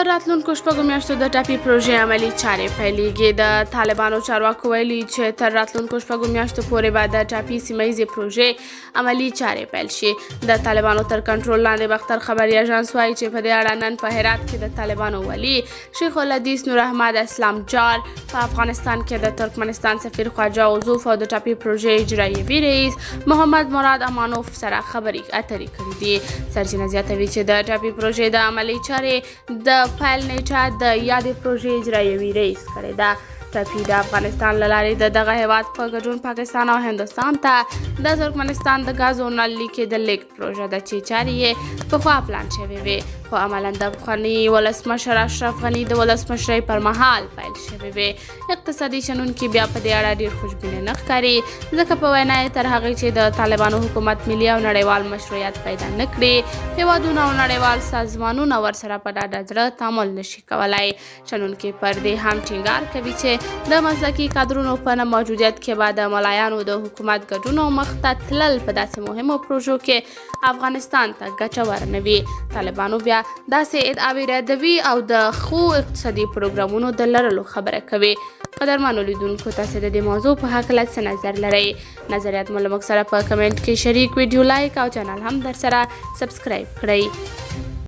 تر راتلونکو شپږو میاشتو د ټاپي پروژې عملي چارې پیلېږي. د طالبانو چارواکو ویلي چې تر راتلونکو شپږو میاشتو پورې به د ټاپي سیمه ییزې پروژې عملي چارې پیل شي. د طالبانو تر کنټرول لاندې باختر خبري اژانس وایي چې په دې اړه نن په هرات کې د طالبانو ولي شیخ الحدیث نور احمد اسلام جار په افغانستان کې د ترکمنستان سفیر خواجه اوزوف او د ټاپي پروژې اجرایوي رئیس محمد مراد امانوف سره خبرې اترې کړې دي. سرچینه زیاتوي چې د ټاپي پروژې د عملي چارې د پیل نیټه د یادې پروژې اجرایوي رئیس کړې ده. ټاپي د افغانستان له لارې د دغه هیواد په ګډون پاکستان او هندوستان ته د ترکمنستان د ګازو نل لیکې د لیک پروژه ده چې چارې یې پخوا پلان شوې وې، خو عملاً د پخواني ولسمشر اشرف غني د ولسمشرۍ پر مهال پیل شوې وې. اقتصادي شنونکي بیا په دې اړه ډېر خوشبینه نه ښکاري، ځکه په وینا یې تر هغې چې د طالبانو حکومت ملي او نړیوال مشروعیت پیدا نه کړي، هیوادونه او نړیوال سازمانونه ورسره په ډاډه زړه تعامل نشي کولی. شنونکي پر دې هم ټینګار کوي چې د مسلکي کادرونو په نه موجودیت کې به د ملایانو د حکومت ګډون او مخ ته تلل په داسې مهمو پروژو کې افغانستان ته ګټور نه وي. طالبانو بیا داسې ادعاوې ردوي او د ښو اقتصادي پروګرامونو د لرلو خبره کوي. قدرمنو لیدونکو، تاسې د دې موضوع په هکله څه نظر لرئ؟ نظریات مو له موږ سره په کمنټ کې شریک، ویډیو لایک او چینل هم در سره سبسکرایب کړئ.